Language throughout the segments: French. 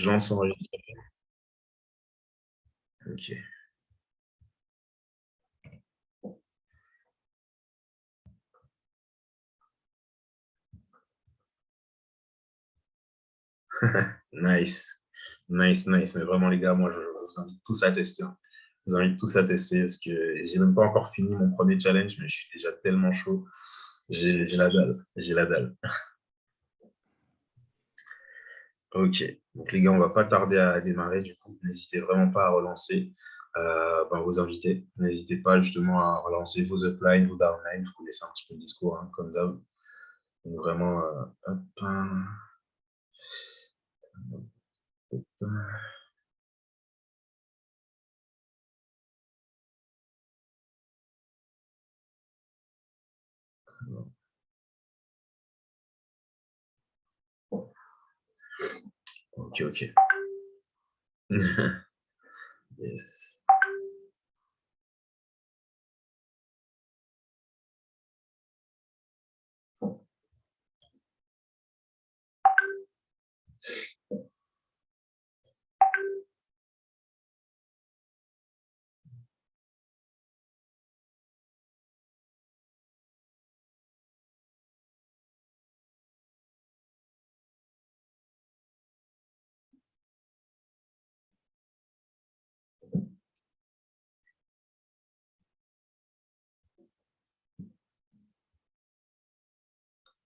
Je lance enregistrer. Ok. Nice. Nice, nice. Mais vraiment, les gars, moi, je vous invite tous à tester, hein. Je vous invite tous à tester parce que j'ai même pas encore fini mon premier challenge, mais je suis déjà tellement chaud. J'ai la dalle. J'ai la dalle. Ok. Donc, les gars, on va pas tarder à démarrer. Du coup, n'hésitez vraiment pas à relancer vos invités. N'hésitez pas justement à relancer vos uplines, vos downlines. Vous connaissez un petit peu le discours, hein, comme d'hab. Donc, vraiment, hop, hop. Ok, ok. Yes.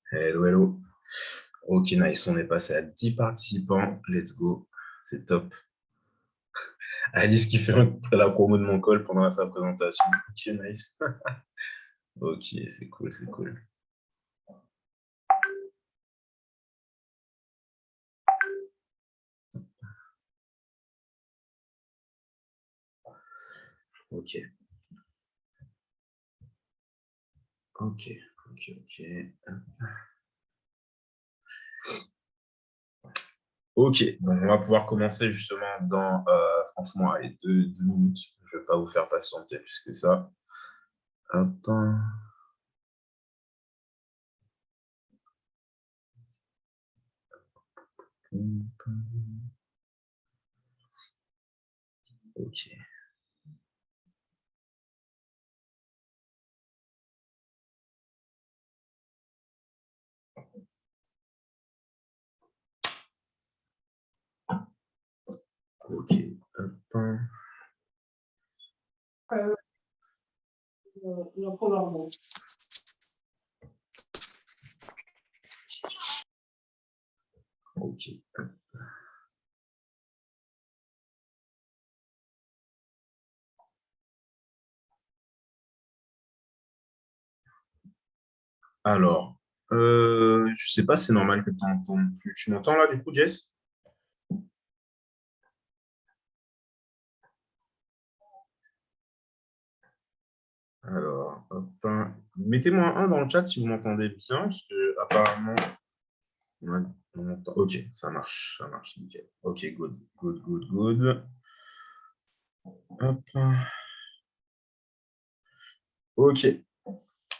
Hello, hello. Ok, nice. On est passé à 10 participants. Let's go. C'est top. Alice qui fait la promo de mon call pendant sa présentation. Ok, nice. Ok, c'est cool, c'est cool. Ok. Ok, ok, ok. Ok, donc on va pouvoir commencer justement dans, franchement, allez, 2 minutes. Je ne vais pas vous faire patienter plus que ça. Hop. Ok. Ok. Hop. Ok. Alors, je sais pas si c'est normal que tu n'entendes plus. Tu m'entends là, du coup, Jess? Alors, hop, mettez-moi un dans le chat si vous m'entendez bien, parce que apparemment, on m'entend. Ok, ça marche, nickel. Ok, good, good, good, good. Hop. Ok,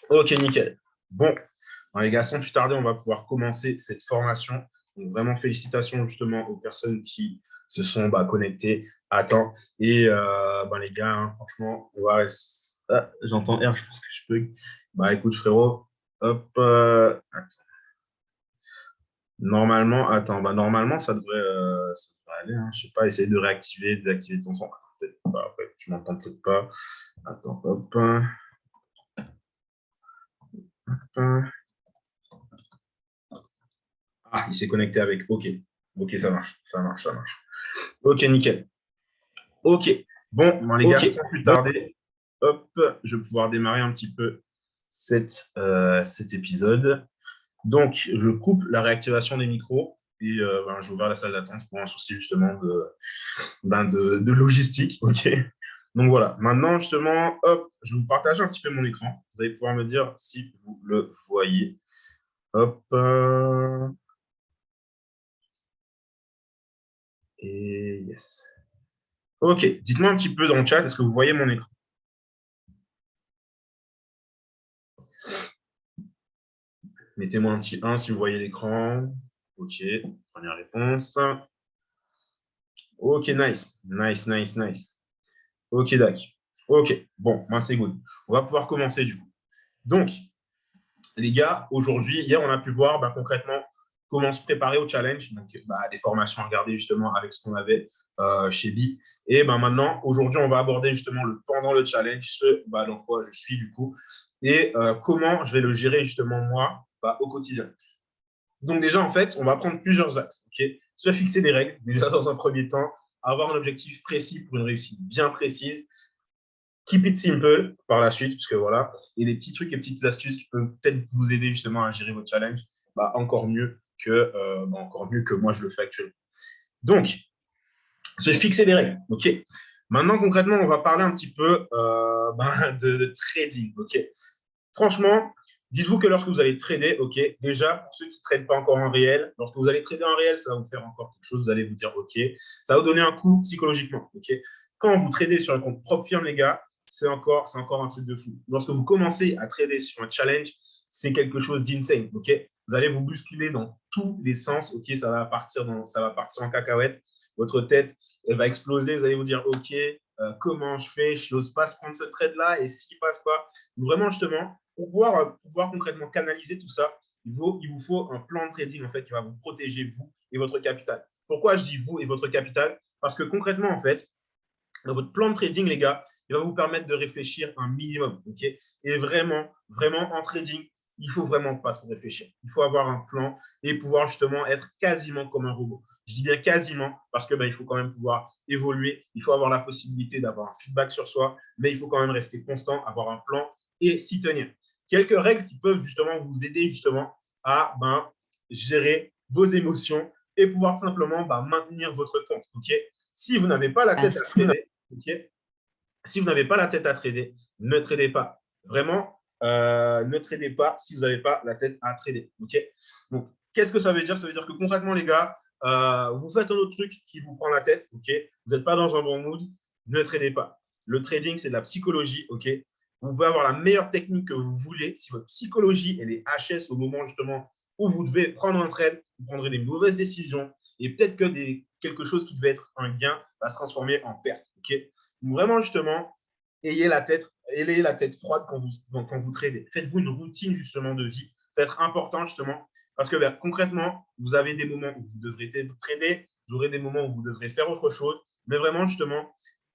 ok, nickel. Bon, les gars, sans plus tarder, on va pouvoir commencer cette formation. Donc, vraiment, félicitations justement aux personnes qui se sont connectées à temps. Et les gars, hein, franchement, on va. Ah, j'entends R, je pense que je peux. Écoute, frérot, hop. Normalement, attends, normalement, ça devrait aller, hein. Je sais pas, essayer de réactiver, désactiver ton son. Attends, peut-être pas, après, tu m'entends peut-être pas. Attends, hop. Hop. Ah, il s'est connecté avec. Ok. Ok, ça marche. Ça marche, ça marche. Ok, nickel. Ok. Bon, les gars, sans plus tarder, hop, je vais pouvoir démarrer un petit peu cet épisode. Donc, je coupe la réactivation des micros et j'ai ouvert la salle d'attente pour un souci justement de logistique. Ok. Donc voilà. Maintenant, justement, hop, je vais vous partager un petit peu mon écran. Vous allez pouvoir me dire si vous le voyez. Hop. Et yes. Ok, dites-moi un petit peu dans le chat, est-ce que vous voyez mon écran? Mettez-moi un petit 1 si vous voyez l'écran. Ok, première réponse. Ok, nice. Nice, nice, nice. Ok, d'accord. Ok, bon, ben, c'est good. On va pouvoir commencer du coup. Donc, les gars, aujourd'hui, hier, on a pu voir concrètement comment se préparer au challenge. Donc, des formations à regarder justement avec ce qu'on avait chez Bi. Et maintenant, aujourd'hui, on va aborder justement le pendant le challenge, ce dans quoi je suis du coup, et comment je vais le gérer justement moi au quotidien. Donc déjà, en fait, on va prendre plusieurs axes. Okay, se fixer des règles, déjà dans un premier temps, avoir un objectif précis pour une réussite bien précise. Keep it simple par la suite, parce que voilà, et des petits trucs et petites astuces qui peuvent peut-être vous aider justement à gérer votre challenge encore mieux que moi je le fais actuellement. Donc, se fixer des règles. Ok. Maintenant, concrètement, on va parler un petit peu de trading. Ok. Franchement, dites-vous que lorsque vous allez trader, ok, déjà, pour ceux qui ne tradent pas encore en réel, lorsque vous allez trader en réel, ça va vous faire encore quelque chose, vous allez vous dire, ok, ça va vous donner un coup psychologiquement, ok. Quand vous tradez sur un compte propre firme, les gars, c'est encore un truc de fou. Lorsque vous commencez à trader sur un challenge, c'est quelque chose d'insane, ok. Vous allez vous bousculer dans tous les sens, ok, ça va partir en cacahuète. Votre tête, elle va exploser, vous allez vous dire, ok, comment je fais, je n'ose pas se prendre ce trade-là, et s'il ne passe pas, vraiment justement, pour pouvoir concrètement canaliser tout ça, il vous faut un plan de trading en fait qui va vous protéger vous et votre capital. Pourquoi je dis vous et votre capital? Parce que concrètement en fait, dans votre plan de trading les gars, il va vous permettre de réfléchir un minimum, ok? Et vraiment, vraiment en trading, il faut vraiment pas trop réfléchir. Il faut avoir un plan et pouvoir justement être quasiment comme un robot. Je dis bien quasiment parce que il faut quand même pouvoir évoluer. Il faut avoir la possibilité d'avoir un feedback sur soi, mais il faut quand même rester constant, avoir un plan et s'y tenir. Quelques règles qui peuvent justement vous aider justement à gérer vos émotions et pouvoir tout simplement maintenir votre compte. Ok. Si vous n'avez pas la tête à trader, ok. Si vous n'avez pas la tête à trader, ne tradez pas. Vraiment, ne tradez pas si vous n'avez pas la tête à trader. Ok. Donc, qu'est-ce que ça veut dire? Ça veut dire que concrètement, les gars, vous faites un autre truc qui vous prend la tête. Ok. Vous n'êtes pas dans un bon mood, ne tradez pas. Le trading, c'est de la psychologie. Ok. Vous pouvez avoir la meilleure technique que vous voulez. Si votre psychologie elle est HS au moment justement où vous devez prendre un trade, vous prendrez des mauvaises décisions et peut-être que quelque chose qui devait être un gain va se transformer en perte. Ok. Donc vraiment justement, ayez la tête froide quand vous tradez. Faites-vous une routine justement de vie. Ça va être important justement parce que concrètement, vous avez des moments où vous devrez trader, vous aurez des moments où vous devrez faire autre chose, mais vraiment justement,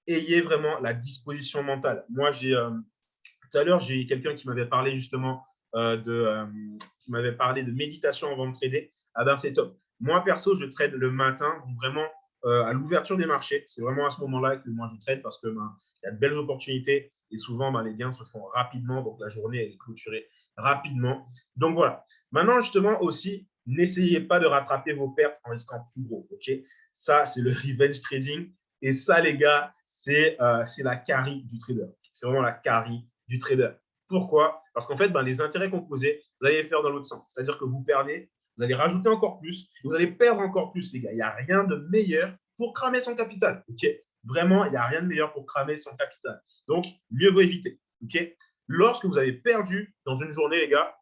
ayez vraiment la disposition mentale. Moi, tout à l'heure, j'ai quelqu'un qui m'avait parlé justement qui m'avait parlé de méditation avant de trader. Ah ben, c'est top. Moi, perso, je trade le matin, donc vraiment à l'ouverture des marchés. C'est vraiment à ce moment-là que moi, je trade parce que il y a de belles opportunités et souvent, les gains se font rapidement. Donc, la journée elle est clôturée rapidement. Donc, voilà. Maintenant, justement, aussi, n'essayez pas de rattraper vos pertes en risquant plus gros. Ok. Ça, c'est le revenge trading. Et ça, les gars, c'est la carie du trader. C'est vraiment la carie du trader. Pourquoi? Parce qu'en fait, les intérêts composés, vous allez les faire dans l'autre sens. C'est-à-dire que vous perdez, vous allez rajouter encore plus, vous allez perdre encore plus, les gars. Il n'y a rien de meilleur pour cramer son capital. Ok. Vraiment, il n'y a rien de meilleur pour cramer son capital. Donc, mieux vaut éviter. Ok. Lorsque vous avez perdu dans une journée, les gars,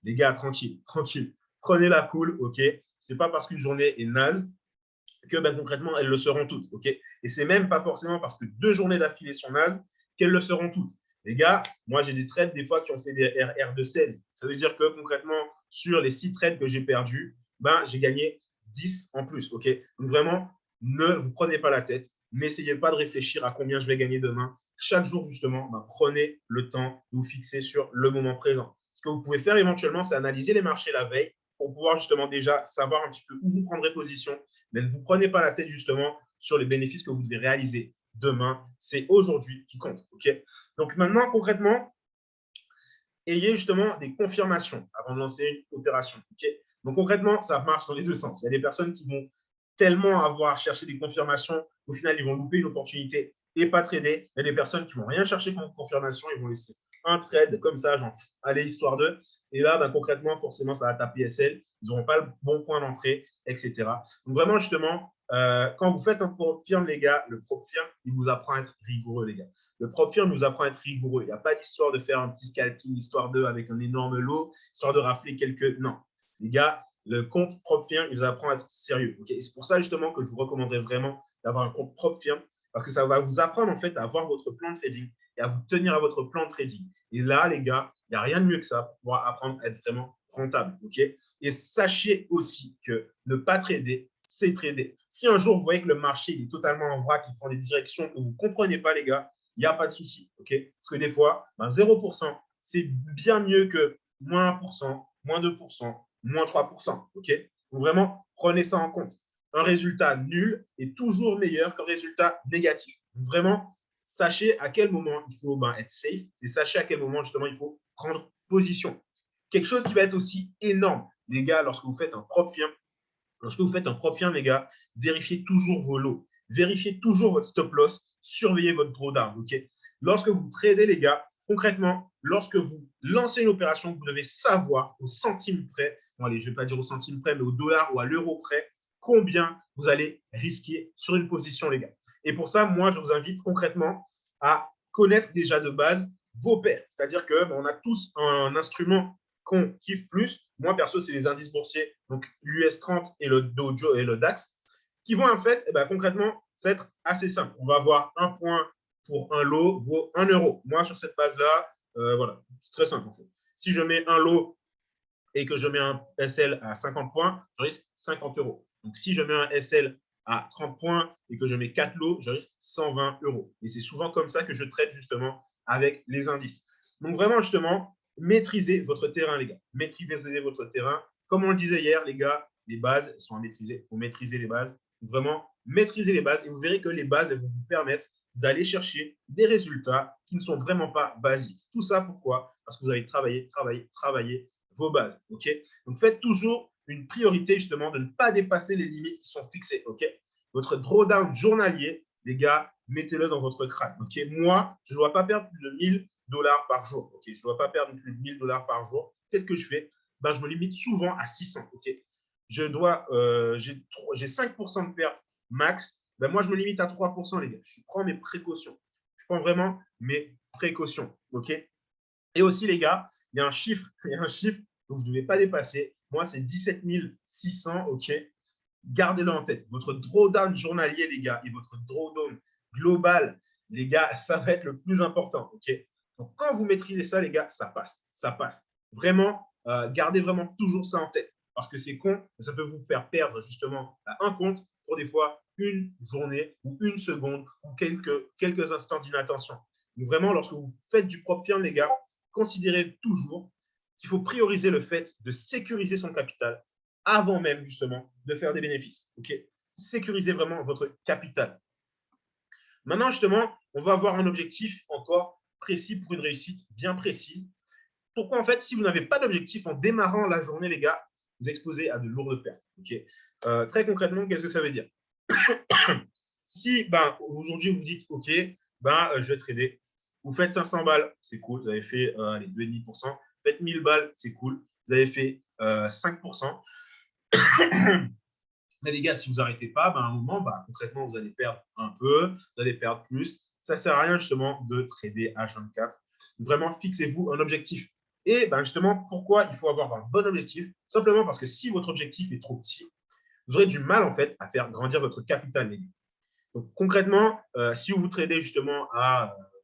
les gars, tranquille, tranquille. Prenez la cool, ok. C'est pas parce qu'une journée est naze que concrètement, elles le seront toutes. Okay, et c'est même pas forcément parce que 2 journées d'affilée sont nazes qu'elles le seront toutes. Les gars, moi, j'ai des trades des fois qui ont fait des RR de 16. Ça veut dire que concrètement, sur les 6 trades que j'ai perdus, j'ai gagné 10 en plus. Okay, donc vraiment, ne vous prenez pas la tête. N'essayez pas de réfléchir à combien je vais gagner demain. Chaque jour, justement, prenez le temps de vous fixer sur le moment présent. Ce que vous pouvez faire éventuellement, c'est analyser les marchés la veille pour pouvoir justement déjà savoir un petit peu où vous prendrez position, mais ne vous prenez pas la tête justement sur les bénéfices que vous devez réaliser demain. C'est aujourd'hui qui compte. Okay, donc maintenant, concrètement, ayez justement des confirmations avant de lancer une opération. Okay, donc concrètement, ça marche dans les deux sens. Il y a des personnes qui vont tellement avoir cherché des confirmations, au final, ils vont louper une opportunité et pas trader. Il y a des personnes qui vont rien chercher comme confirmation, ils vont laisser un trade comme ça, genre, allez, histoire de. Et là, concrètement, forcément, ça va taper SL. Ils n'auront pas le bon point d'entrée, etc. Donc, vraiment, justement, quand vous faites un prop firm, les gars, le prop firm, il vous apprend à être rigoureux, les gars. Le prop firm nous apprend à être rigoureux. Il n'y a pas d'histoire de faire un petit scalping, histoire de, avec un énorme lot, histoire de rafler quelques. Non. Les gars, le compte propre firme, il vous apprend à être sérieux. Okay, c'est pour ça justement que je vous recommanderais vraiment d'avoir un compte propre firme parce que ça va vous apprendre en fait à avoir votre plan de trading et à vous tenir à votre plan de trading. Et là, les gars, il n'y a rien de mieux que ça pour pouvoir apprendre à être vraiment rentable. Okay, et sachez aussi que ne pas trader, c'est trader. Si un jour vous voyez que le marché est totalement en vrac, qu'il prend des directions que vous ne comprenez pas, les gars, il n'y a pas de souci. Okay, parce que des fois, 0%, c'est bien mieux que moins 1%, moins 2%, moins 3%. Okay, donc vraiment, prenez ça en compte. Un résultat nul est toujours meilleur qu'un résultat négatif. Donc vraiment, sachez à quel moment il faut être safe et sachez à quel moment justement il faut prendre position. Quelque chose qui va être aussi énorme, les gars, lorsque vous faites un propre firme, les gars, vérifiez toujours vos lots. Vérifiez toujours votre stop loss. Surveillez votre drawdown. Okay, lorsque vous tradez, les gars, concrètement, lorsque vous lancez une opération, vous devez savoir au centime près, bon, allez, je ne vais pas dire au centime près, mais au dollar ou à l'euro près, combien vous allez risquer sur une position, les gars. Et pour ça, moi, je vous invite concrètement à connaître déjà de base vos paires. C'est-à-dire qu'on a tous un instrument qu'on kiffe plus. Moi, perso, c'est les indices boursiers, donc l'US 30 et le Dow Jones et le DAX, qui vont en fait, concrètement, ça va être assez simple. On va avoir un point pour un lot vaut 1 euro. Moi, sur cette base-là, voilà, c'est très simple en fait. Si je mets un lot et que je mets un SL à 50 points, je risque 50 euros. Donc, si je mets un SL à 30 points et que je mets 4 lots, je risque 120 euros. Et c'est souvent comme ça que je traite justement avec les indices. Donc, vraiment, justement, maîtrisez votre terrain, les gars. Maîtrisez votre terrain. Comme on le disait hier, les gars, les bases sont à maîtriser. Il faut maîtriser les bases. Vraiment, maîtriser les bases et vous verrez que les bases elles vont vous permettre d'aller chercher des résultats qui ne sont vraiment pas basiques. Tout ça, pourquoi? Parce que vous allez travailler vos bases. Okay, donc, faites toujours une priorité justement de ne pas dépasser les limites qui sont fixées. Okay, votre drawdown journalier, les gars, mettez-le dans votre crâne. Okay, moi, je ne dois pas perdre plus de 1000 dollars par jour. Okay, je ne dois pas perdre plus de 1000 dollars par jour. Qu'est-ce que je fais? Je me limite souvent à 600. Okay, j'ai 5% de perte max. Moi, je me limite à 3%, les gars. Je prends mes précautions. Je prends vraiment mes précautions. OK, et aussi, les gars, il y a un chiffre que vous ne devez pas dépasser. Moi, c'est 17 600. OK, gardez-le en tête. Votre drawdown journalier, les gars, et votre drawdown global, les gars, ça va être le plus important. OK, donc, quand vous maîtrisez ça, les gars, ça passe. Ça passe. Vraiment, gardez vraiment toujours ça en tête. Parce que c'est con, ça peut vous faire perdre justement un compte pour des fois une journée ou une seconde ou quelques instants d'inattention. Donc vraiment, lorsque vous faites du propre firme, les gars, considérez toujours qu'il faut prioriser le fait de sécuriser son capital avant même justement de faire des bénéfices. Okay, sécurisez vraiment votre capital. Maintenant, justement, on va avoir un objectif encore précis pour une réussite bien précise. Pourquoi, en fait, si vous n'avez pas d'objectif en démarrant la journée, les gars, vous exposez à de lourdes pertes. Okay, très concrètement, qu'est-ce que ça veut dire? Si aujourd'hui, vous dites, OK, je vais trader. Vous faites 500 balles, c'est cool, vous avez fait 2,5%. Vous faites 1000 balles, c'est cool, vous avez fait 5%. Mais les gars, si vous n'arrêtez pas, à un moment, concrètement, vous allez perdre un peu, vous allez perdre plus. Ça ne sert à rien justement de trader H24. Vraiment, fixez-vous un objectif. Et justement, pourquoi il faut avoir un bon objectif? Simplement parce que si votre objectif est trop petit, vous aurez du mal en fait à faire grandir votre capital, les gars. Donc, concrètement, si vous tradez justement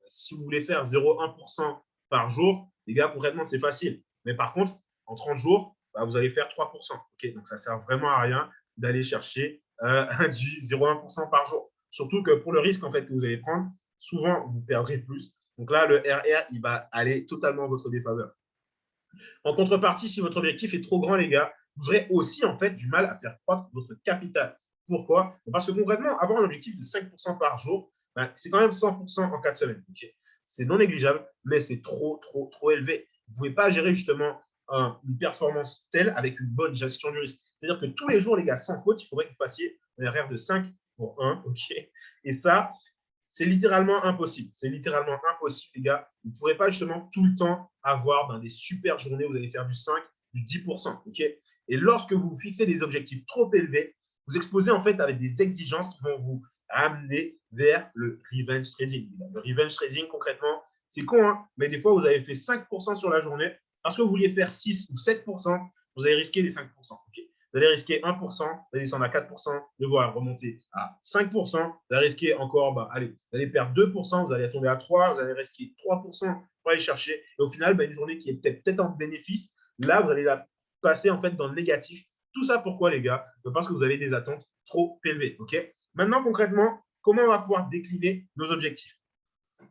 si vous voulez faire 0,1% par jour, les gars, concrètement, c'est facile. Mais par contre, en 30 jours, vous allez faire 3%. Okay, donc, ça ne sert vraiment à rien d'aller chercher du 0,1% par jour. Surtout que pour le risque en fait, que vous allez prendre, souvent, vous perdrez plus. Donc là, le RR, il va aller totalement en votre défaveur. En contrepartie, si votre objectif est trop grand, les gars, vous aurez aussi en fait du mal à faire croître votre capital. Pourquoi? Parce que concrètement, avoir un objectif de 5% par jour, c'est quand même 100% en 4 semaines. Okay, c'est non négligeable, mais c'est trop élevé. Vous ne pouvez pas gérer justement une performance telle avec une bonne gestion du risque. C'est-à-dire que tous les jours, les gars, sans faute, il faudrait que vous fassiez un RR de 5 pour 1. Okay, et ça, c'est littéralement impossible. C'est littéralement impossible, les gars. Vous ne pourrez pas justement tout le temps avoir des super journées où vous allez faire du 5, du 10%. Okay, et lorsque vous fixez des objectifs trop élevés, vous exposez en fait avec des exigences qui vont vous amener vers le revenge trading. Le revenge trading, concrètement, c'est con, hein, mais des fois, vous avez fait 5% sur la journée. Parce que vous vouliez faire 6 ou 7%, vous avez risqué les 5%. Okay, vous allez risquer 1%, vous allez descendre à 4%, de voir remonter à 5%, vous allez risquer encore, allez, vous allez perdre 2%, vous allez tomber à 3%, vous allez risquer 3% pour aller chercher. Et au final, une journée qui est peut-être en bénéfice, là, vous allez la passer en fait dans le négatif. Tout ça pourquoi, les gars? Parce que vous avez des attentes trop élevées. Okay, maintenant, concrètement, comment on va pouvoir décliner nos objectifs?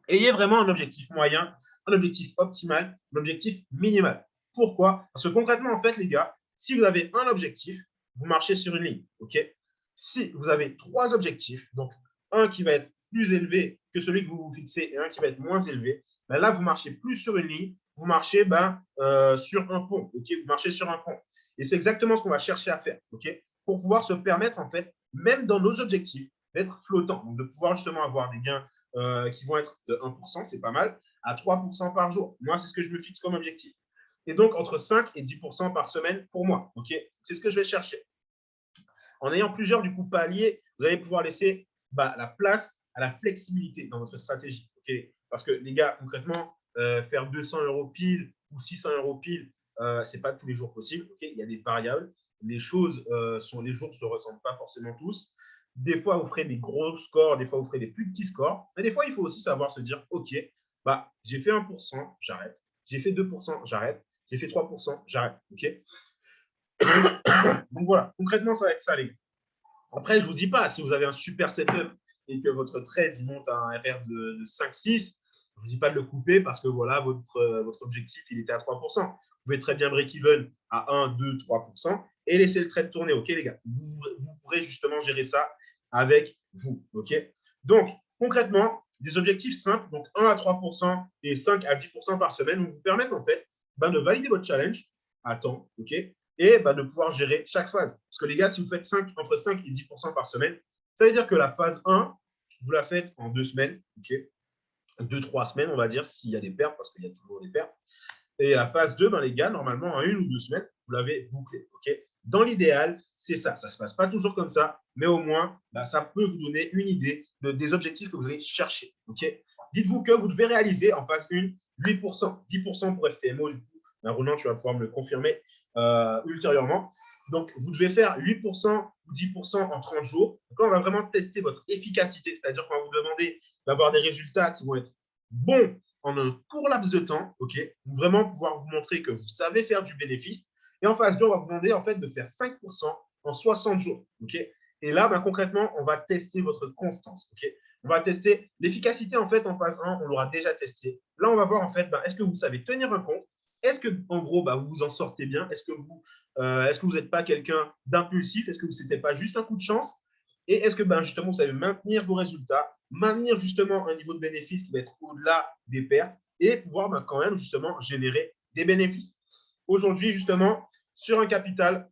Ayez vraiment un objectif moyen, un objectif optimal, un objectif minimal. Pourquoi? Parce que concrètement, en fait, les gars, si vous avez un objectif, vous marchez sur une ligne. Okay, si vous avez 3 objectifs, donc un qui va être plus élevé que celui que vous vous fixez et un qui va être moins élevé, là, vous marchez plus sur une ligne, vous marchez sur un pont. Okay, vous marchez sur un pont. Et c'est exactement ce qu'on va chercher à faire. Okay, pour pouvoir se permettre, en fait, même dans nos objectifs, d'être flottant, donc de pouvoir justement avoir des gains qui vont être de 1%, c'est pas mal, à 3% par jour. Moi, c'est ce que je me fixe comme objectif. Et donc, entre 5 et 10% par semaine pour moi. Okay, c'est ce que je vais chercher. En ayant plusieurs du coup paliers, vous allez pouvoir laisser la place à la flexibilité dans votre stratégie. Okay, parce que les gars, concrètement, faire 200 € pile ou 600 € pile, ce n'est pas tous les jours possible. Okay, il y a des variables. Les choses les jours ne se ressemblent pas forcément tous. Des fois, vous ferez des gros scores, des fois, vous ferez des plus petits scores. Mais des fois, il faut aussi savoir se dire, OK, j'ai fait 1%, j'arrête. J'ai fait 2%, j'arrête. J'ai fait 3%, j'arrête. OK. Donc voilà, concrètement, ça va être ça, les gars. Après, je ne vous dis pas, si vous avez un super setup et que votre trade il monte à un RR de 5-6, je ne vous dis pas de le couper parce que voilà, votre objectif, il était à 3%. Vous pouvez très bien break-even à 1, 2, 3% et laisser le trade tourner. OK, les gars, vous pourrez justement gérer ça avec vous. OK, donc, concrètement, des objectifs simples, donc 1 à 3% et 5 à 10% par semaine, vous permettent en fait de valider votre challenge à temps. OK, et de pouvoir gérer chaque phase. Parce que les gars, si vous faites entre 5 et 10% par semaine, ça veut dire que la phase 1, vous la faites en 2 semaines, okay, 2-3 semaines, on va dire, s'il y a des pertes, parce qu'il y a toujours des pertes. Et la phase 2, les gars, normalement, en 1 ou 2 semaines, vous l'avez bouclé. Okay, dans l'idéal, c'est ça. Ça ne se passe pas toujours comme ça, mais au moins, ça peut vous donner une idée des objectifs que vous allez chercher. Okay, dites-vous que vous devez réaliser en phase 1, 8%, 10% pour FTMO, du coup. Roland, tu vas pouvoir me le confirmer ultérieurement. Donc, vous devez faire 8% ou 10% en 30 jours. Donc là, on va vraiment tester votre efficacité, c'est-à-dire qu'on va vous demander d'avoir des résultats qui vont être bons en un court laps de temps, okay, pour vraiment pouvoir vous montrer que vous savez faire du bénéfice. Et en phase 2, on va vous demander en fait de faire 5% en 60 jours. Okay, et là, concrètement, on va tester votre constance. Okay, on va tester l'efficacité en fait en phase 1, on l'aura déjà testé. Là, on va voir en fait, est-ce que vous savez tenir un compte? Est-ce que, en gros, vous vous en sortez bien? Est-ce que vous n'êtes pas quelqu'un d'impulsif? Est-ce que ce n'était pas juste un coup de chance? Et est-ce que, justement, vous savez maintenir vos résultats, maintenir justement un niveau de bénéfice qui va être au-delà des pertes et pouvoir quand même justement générer des bénéfices? Aujourd'hui, justement, sur un capital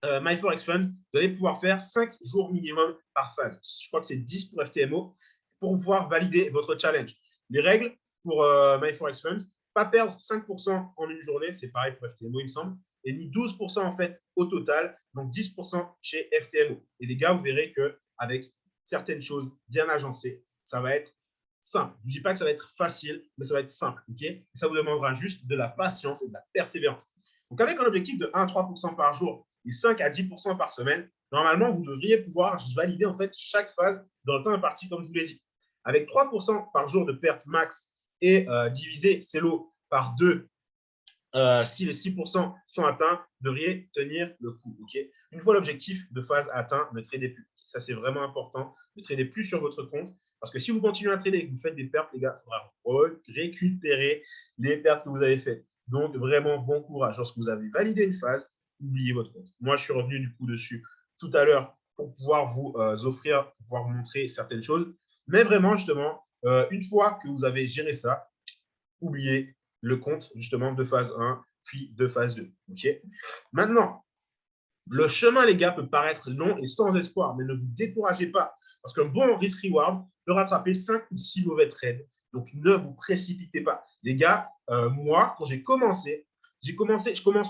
MyForex Fund, vous allez pouvoir faire 5 jours minimum par phase. Je crois que c'est 10 pour FTMO pour pouvoir valider votre challenge. Les règles pour MyForex Fund, pas perdre 5% en une journée, c'est pareil pour FTMO, il me semble, et ni 12% en fait au total, donc 10% chez FTMO. Et les gars, vous verrez qu'avec certaines choses bien agencées, ça va être simple. Je ne dis pas que ça va être facile, mais ça va être simple. Okay, et ça vous demandera juste de la patience et de la persévérance. Donc, avec un objectif de 1 à 3% par jour et 5 à 10% par semaine, normalement, vous devriez pouvoir valider en fait chaque phase dans le temps imparti, comme je vous l'ai dit. Avec 3% par jour de perte max et diviser ces lots par 2, si les 6% sont atteints, vous devriez tenir le coup. Okay, une fois l'objectif de phase atteint, ne tradez plus. Ça, c'est vraiment important. Ne tradez plus sur votre compte. Parce que si vous continuez à trader et que vous faites des pertes, les gars, il faudra récupérer les pertes que vous avez faites. Donc, vraiment, bon courage. Lorsque vous avez validé une phase, oubliez votre compte. Moi, je suis revenu du coup dessus tout à l'heure pour pouvoir vous offrir, pour pouvoir vous montrer certaines choses. Mais vraiment, justement, une fois que vous avez géré ça, oubliez le compte justement de phase 1, puis de phase 2. Okay, maintenant, le chemin, les gars, peut paraître long et sans espoir, mais ne vous découragez pas. Parce qu'un bon risk-reward peut rattraper 5 ou 6 mauvais trades. Donc, ne vous précipitez pas. Les gars, moi, quand je commence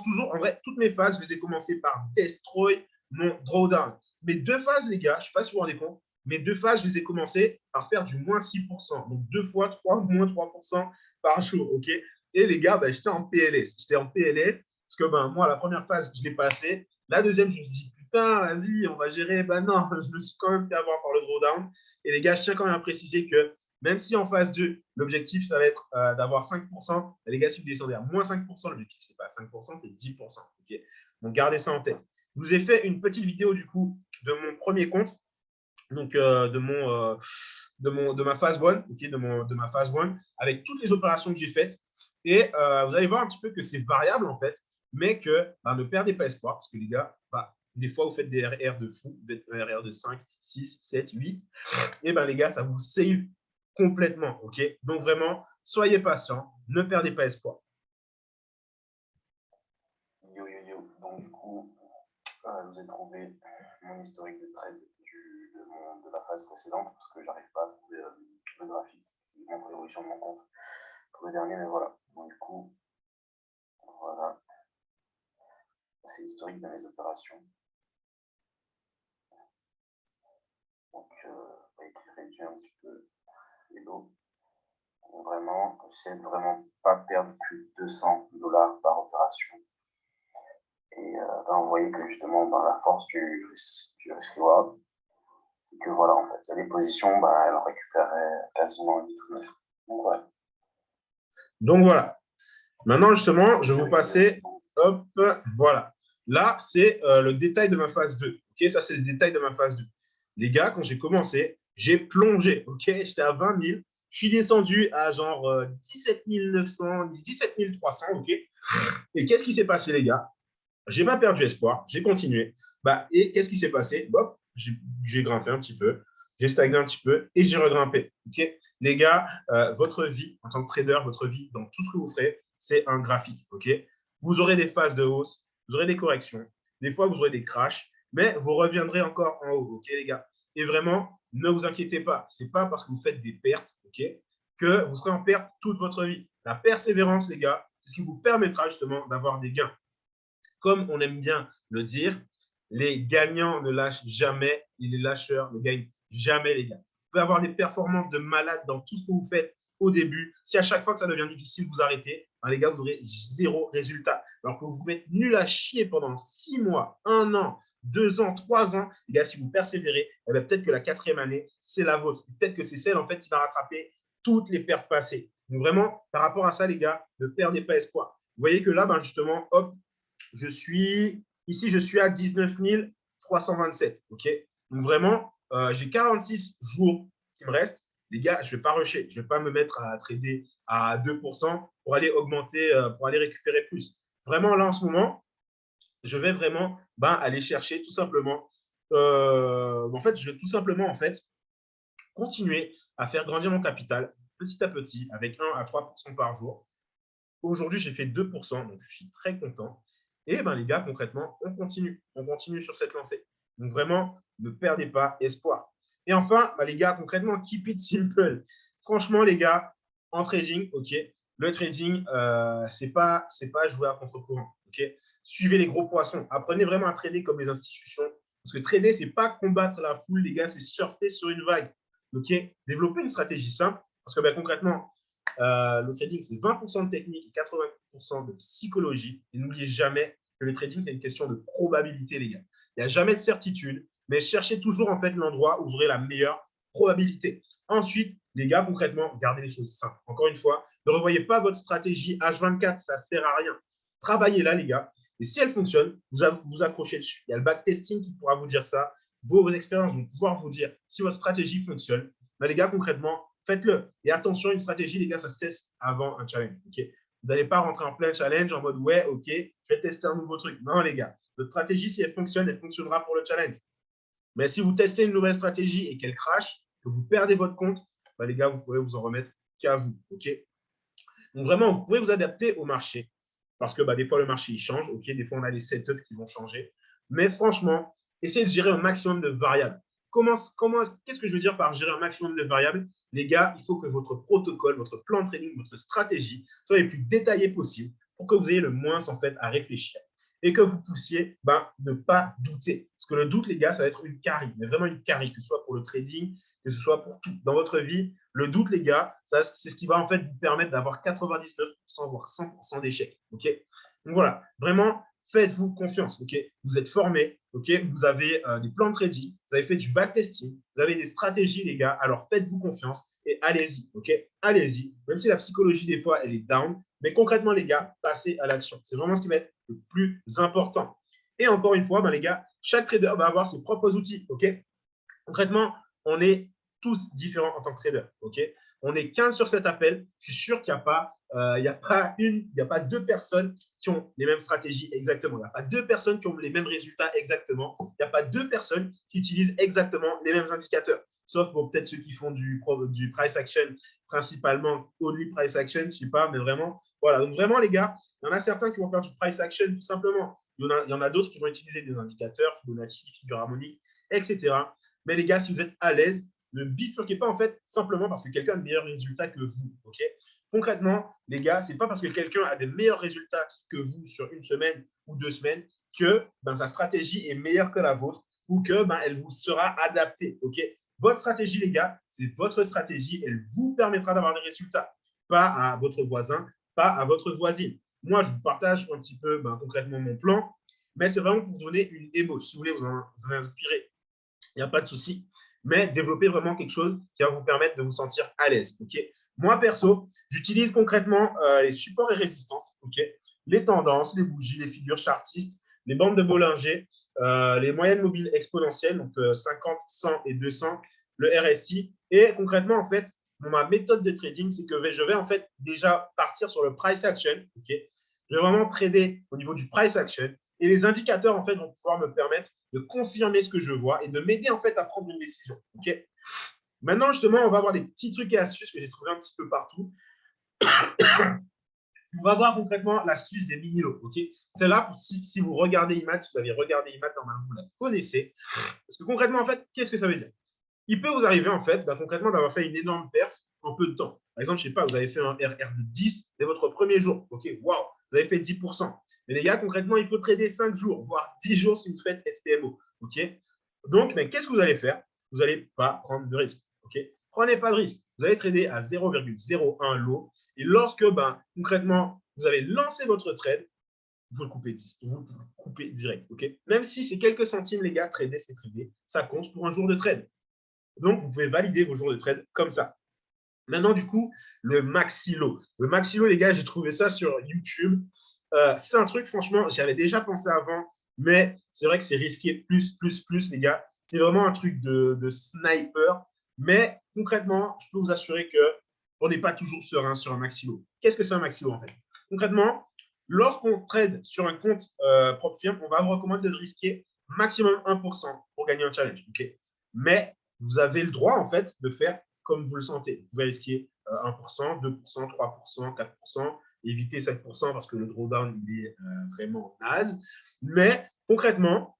toujours, en vrai, toutes mes phases, je les ai commencées par destroy mon drawdown. Mes 2 phases, les gars, je ne sais pas si vous vous rendez compte, mes 2 phases, je les ai commencées par faire du moins 6%. Donc, 2 fois 3, moins 3% par jour. Okay, et les gars, j'étais en PLS. Parce que moi, la première phase, je l'ai passée. La deuxième, je me suis dit, putain, vas-y, on va gérer. Ben non, je me suis quand même fait avoir par le drawdown. Et les gars, je tiens quand même à préciser que même si en phase 2, l'objectif, ça va être d'avoir 5%, les gars, si vous descendez à moins 5%, l'objectif, ce n'est pas 5%, c'est 10%. Okay, donc, gardez ça en tête. Je vous ai fait une petite vidéo, du coup, de mon premier compte, donc de ma phase 1, okay, de ma phase 1, avec toutes les opérations que j'ai faites. Et vous allez voir un petit peu que c'est variable, en fait, mais que ne perdez pas espoir, parce que les gars, des fois, vous faites des RR de fou, vous faites un RR de 5, 6, 7, 8. Et les gars, ça vous save complètement. Ok, donc vraiment, soyez patient, ne perdez pas espoir. Yo, yo, yo. Donc, du coup, je vous ai trouvé mon historique de trade de la phase précédente, parce que j'arrive pas à trouver le graphique qui montre l'évolution de mon compte pour le dernier, mais voilà. Donc, du coup, voilà. C'est l'historique de mes opérations. Donc, il réduit un petit peu les lots. Vraiment, j'essaie de vraiment pas perdre plus de 200 $ par opération. Et on voyait que justement, la force du risk-reward, c'est que voilà, en fait, il y a des positions, elle récupérait quasiment tout neuf. Donc voilà. Donc voilà. Maintenant, justement, je vais vous passer. Hop, voilà. Là, c'est le détail de ma phase 2. Ok, ça, c'est le détail de ma phase 2. Les gars, quand j'ai commencé, j'ai plongé. Ok, j'étais à 20 000. Je suis descendu à genre 17 900, 17 300. Ok. Et qu'est-ce qui s'est passé, les gars? J'ai pas perdu espoir. J'ai continué. Et qu'est-ce qui s'est passé? J'ai grimpé un petit peu. J'ai stagné un petit peu et j'ai regrimpé. Ok, les gars, votre vie en tant que trader, votre vie dans tout ce que vous ferez, c'est un graphique. Ok, vous aurez des phases de hausse, vous aurez des corrections, des fois vous aurez des crashs, mais vous reviendrez encore en haut. Ok, les gars. Et vraiment, ne vous inquiétez pas. C'est pas parce que vous faites des pertes, ok, que vous serez en perte toute votre vie. La persévérance, les gars, c'est ce qui vous permettra justement d'avoir des gains. Comme on aime bien le dire, les gagnants ne lâchent jamais et les lâcheurs ne gagnent jamais, les gars. Vous pouvez avoir des performances de malade dans tout ce que vous faites au début. Si à chaque fois que ça devient difficile, vous arrêtez, les gars, vous aurez zéro résultat. Alors que vous vous êtes nul à chier pendant 6 mois, 1 an, 2 ans, 3 ans, les gars, si vous persévérez, peut-être que la 4e année, c'est la vôtre. Peut-être que c'est celle en fait qui va rattraper toutes les pertes passées. Donc vraiment, par rapport à ça, les gars, ne perdez pas espoir. Vous voyez que là, justement, hop, je suis à 19 327. Ok, donc vraiment, j'ai 46 jours qui me restent. Les gars, je ne vais pas rusher. Je ne vais pas me mettre à trader à 2% pour aller augmenter, pour aller récupérer plus. Vraiment, là, en ce moment, je vais vraiment aller chercher tout simplement. En fait, je vais tout simplement continuer à faire grandir mon capital petit à petit avec 1 à 3% par jour. Aujourd'hui, j'ai fait 2%, donc je suis très content. Et les gars, concrètement, on continue sur cette lancée. Donc vraiment, ne perdez pas espoir. Et enfin, les gars, concrètement, keep it simple. Franchement, les gars, en trading, ok, le trading, c'est pas jouer à contre-courant. Ok, suivez les gros poissons. Apprenez vraiment à trader comme les institutions. Parce que trader, c'est pas combattre la foule, les gars, c'est surfer sur une vague. Ok, développer une stratégie simple. Parce que concrètement, le trading, c'est 20% de technique et 80% de psychologie. Et n'oubliez jamais que le trading, c'est une question de probabilité, les gars. Il n'y a jamais de certitude, mais cherchez toujours en fait l'endroit où vous aurez la meilleure probabilité. Ensuite, les gars, concrètement, gardez les choses simples. Encore une fois, ne revoyez pas votre stratégie H24, ça ne sert à rien. Travaillez là, les gars. Et si elle fonctionne, vous accrochez dessus. Il y a le backtesting qui pourra vous dire ça. Vos expériences vont pouvoir vous dire si votre stratégie fonctionne. Les gars, concrètement, faites-le. Et attention, une stratégie, les gars, ça se teste avant un challenge. Okay, vous n'allez pas rentrer en plein challenge en mode ouais, ok, je vais tester un nouveau truc. Non, les gars, votre stratégie, si elle fonctionnera pour le challenge. Mais si vous testez une nouvelle stratégie et qu'elle crache, que vous perdez votre compte, les gars, vous pouvez vous en remettre qu'à vous. Ok, donc vraiment, vous pouvez vous adapter au marché. Parce que des fois, le marché, il change. Ok, des fois, on a des setups qui vont changer. Mais franchement, essayez de gérer un maximum de variables. Qu'est-ce que je veux dire par gérer un maximum de variables? Les gars, il faut que votre protocole, votre plan de trading, votre stratégie soit les plus détaillées possible pour que vous ayez le moins en fait à réfléchir et que vous puissiez ne pas douter. Parce que le doute, les gars, ça va être une carie, mais vraiment une carie, que ce soit pour le trading, que ce soit pour tout. Dans votre vie, le doute, les gars, c'est ce qui va en fait vous permettre d'avoir 99%, voire 100% d'échecs. Okay, donc voilà, vraiment, faites-vous confiance. Ok, vous êtes formés, ok, vous avez des plans de trading, vous avez fait du backtesting, vous avez des stratégies, les gars. Alors faites-vous confiance et allez-y. Ok, allez-y. Même si la psychologie des fois elle est down, mais concrètement, les gars, passez à l'action. C'est vraiment ce qui va être le plus important. Et encore une fois, ben, les gars, chaque trader va avoir ses propres outils. Ok, concrètement, on est tous différents en tant que trader. Ok, on est 15 sur cet appel. Je suis sûr qu'il n'y a pas, il n'y a pas deux personnes qui ont les mêmes stratégies exactement. Il n'y a pas deux personnes qui ont les mêmes résultats exactement. Il n'y a pas deux personnes qui utilisent exactement les mêmes indicateurs. Sauf pour peut-être ceux qui font du price action, principalement only price action, je ne sais pas, mais vraiment. Voilà, donc vraiment, les gars, il y en a certains qui vont faire du price action tout simplement. Il y en a d'autres qui vont utiliser des indicateurs, Fibonacci, figure harmonique, etc. Mais les gars, si vous êtes à l'aise, ne bifurquez pas en fait simplement parce que quelqu'un a de meilleurs résultats que vous. Ok, concrètement, les gars, c'est pas parce que quelqu'un a des meilleurs résultats que vous sur une semaine ou 2 semaines que sa stratégie est meilleure que la vôtre ou que elle vous sera adaptée. Ok, votre stratégie, les gars, c'est votre stratégie. Elle vous permettra d'avoir des résultats, pas à votre voisin, pas à votre voisine. Moi, je vous partage un petit peu concrètement mon plan, mais c'est vraiment pour vous donner une ébauche. Si vous voulez vous en inspirer, il n'y a pas de souci, mais développer vraiment quelque chose qui va vous permettre de vous sentir à l'aise. Okay, moi, perso, j'utilise concrètement les supports et résistances, okay, les tendances, les bougies, les figures chartistes, les bandes de Bollinger, les moyennes mobiles exponentielles, donc 50, 100 et 200, le RSI. Et concrètement, en fait, ma méthode de trading, c'est que je vais en fait déjà partir sur le price action. Okay, je vais vraiment trader au niveau du price action. Et les indicateurs, en fait, vont pouvoir me permettre de confirmer ce que je vois et de m'aider, en fait, à prendre une décision. Okay, maintenant, justement, on va voir des petits trucs et astuces que j'ai trouvés un petit peu partout. On va voir concrètement l'astuce des mini-lots. Okay, c'est là, si vous regardez IMAT, si vous avez regardé IMAT, normalement, vous la connaissez. Parce que concrètement, en fait, qu'est-ce que ça veut dire? Il peut vous arriver, en fait, concrètement, d'avoir fait une énorme perte en peu de temps. Par exemple, je ne sais pas, vous avez fait un RR de 10 dès votre premier jour. OK, waouh, vous avez fait 10%. Mais les gars, concrètement, il faut trader 5 jours, voire 10 jours si vous faites FTMO. OK, donc, qu'est-ce que vous allez faire? Vous n'allez pas prendre de risque. OK, prenez pas de risque. Vous allez trader à 0,01 lot. Et lorsque, concrètement, vous avez lancé votre trade, vous le coupez direct. Okay, même si c'est quelques centimes, les gars, trader, c'est trader. Ça compte pour un jour de trade. Donc, vous pouvez valider vos jours de trade comme ça. Maintenant, du coup, le maxi-lot. Le maxi-lot, les gars, j'ai trouvé ça sur YouTube. C'est un truc, franchement, j'y avais déjà pensé avant, mais c'est vrai que c'est risqué plus, les gars. C'est vraiment un truc de sniper. Mais concrètement, je peux vous assurer qu'on n'est pas toujours serein sur un maxi-lot. Qu'est-ce que c'est un maxi-lot, en fait? Concrètement, lorsqu'on trade sur un compte propre firme, on va vous recommander de risquer maximum 1% pour gagner un challenge. Okay, mais vous avez le droit, en fait, de faire comme vous le sentez. Vous pouvez risquer 1%, 2%, 3%, 4%, éviter 7% parce que le drawdown, il est vraiment naze. Mais concrètement,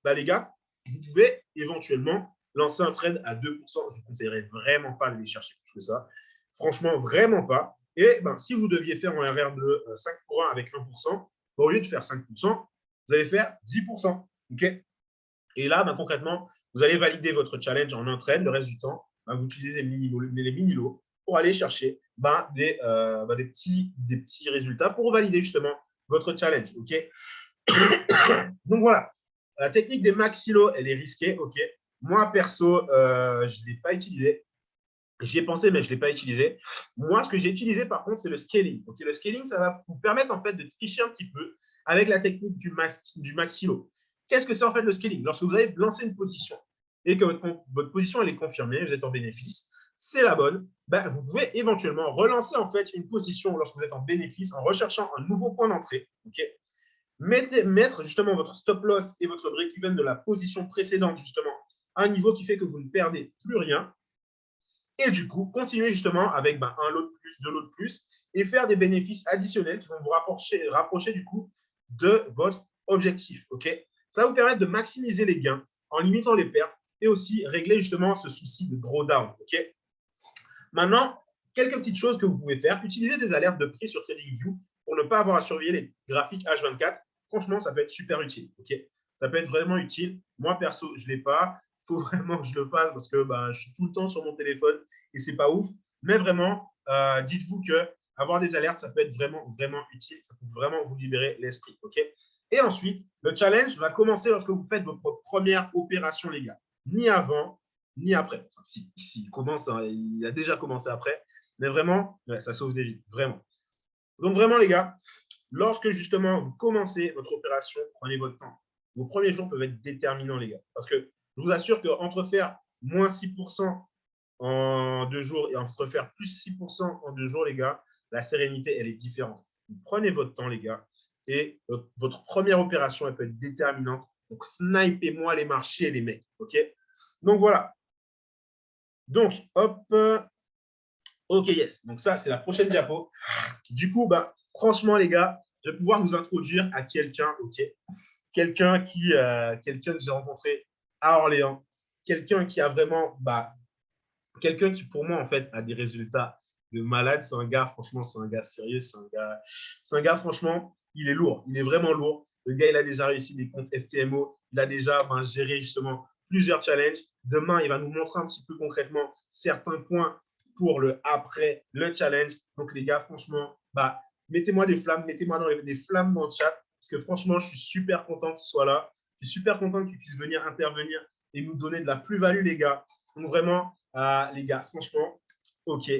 les gars, vous pouvez éventuellement lancer un trade à 2%. Je ne vous conseillerais vraiment pas d'aller chercher plus que ça. Franchement, vraiment pas. Et si vous deviez faire un RR de 5 pour 1 avec 1%, au lieu de faire 5%, vous allez faire 10%. Okay, et là, concrètement, vous allez valider votre challenge en un trade. Le reste du temps, vous utilisez les mini-lots pour aller chercher des petits résultats pour valider justement votre challenge. Okay, donc voilà, la technique des maxi-lots, elle est risquée. Okay, moi, perso, je ne l'ai pas utilisée. J'y ai pensé, mais je ne l'ai pas utilisé. Moi, ce que j'ai utilisé, par contre, c'est le scaling. Okay, le scaling, ça va vous permettre en fait de tricher un petit peu avec la technique du maxi-lot. Qu'est-ce que c'est en fait le scaling? Lorsque vous avez lancé une position et que votre position elle est confirmée, vous êtes en bénéfice, c'est la bonne, vous pouvez éventuellement relancer en fait une position lorsque vous êtes en bénéfice en recherchant un nouveau point d'entrée. Okay, mettre justement votre stop loss et votre break-even de la position précédente justement à un niveau qui fait que vous ne perdez plus rien. Et du coup, continuer justement avec un lot de plus, 2 lots de plus et faire des bénéfices additionnels qui vont vous rapprocher du coup de votre objectif. Okay, ça va vous permettre de maximiser les gains en limitant les pertes et aussi régler justement ce souci de drawdown. Okay, maintenant, quelques petites choses que vous pouvez faire. Utiliser des alertes de prix sur TradingView pour ne pas avoir à surveiller les graphiques H24. Franchement, ça peut être super utile. Okay, ça peut être vraiment utile. Moi, perso, je ne l'ai pas. Il faut vraiment que je le fasse parce que je suis tout le temps sur mon téléphone et c'est pas ouf. Mais vraiment, dites-vous que avoir des alertes, ça peut être vraiment, vraiment utile. Ça peut vraiment vous libérer l'esprit. Okay, Et ensuite, le challenge va commencer lorsque vous faites votre première opération, les gars. Ni avant, ni après. Enfin, si il commence, hein, il a déjà commencé après. Mais vraiment, ouais, ça sauve des vies. Vraiment. Donc vraiment, les gars, lorsque justement vous commencez votre opération, prenez votre temps. Vos premiers jours peuvent être déterminants, les gars. Parce que je vous assure qu'entre faire moins 6% en 2 jours et entre faire plus 6% en 2 jours, les gars, la sérénité, elle est différente. Vous prenez votre temps, les gars, et votre première opération, elle peut être déterminante. Donc, snipez-moi les marchés, les mecs. OK? Donc, voilà. Donc, hop. OK, yes. Donc, ça, c'est la prochaine diapo. Du coup, bah, franchement, les gars, je vais pouvoir vous introduire à quelqu'un, OK? Quelqu'un que j'ai rencontré à Orléans. Quelqu'un qui a vraiment, quelqu'un qui, pour moi, en fait, a des résultats de malade. C'est un gars, franchement, c'est un gars sérieux. C'est un gars, franchement, il est lourd. Il est vraiment lourd. Le gars, il a déjà réussi des comptes FTMO. Il a déjà géré justement plusieurs challenges. Demain, il va nous montrer un petit peu concrètement certains points pour le après le challenge. Donc, les gars, franchement, mettez-moi des flammes, mettez-moi des flammes dans le chat. Parce que franchement, je suis super content qu'il soit là. Je suis super content qu'il puisse venir intervenir et nous donner de la plus-value, les gars. Donc, vraiment, les gars, franchement, OK.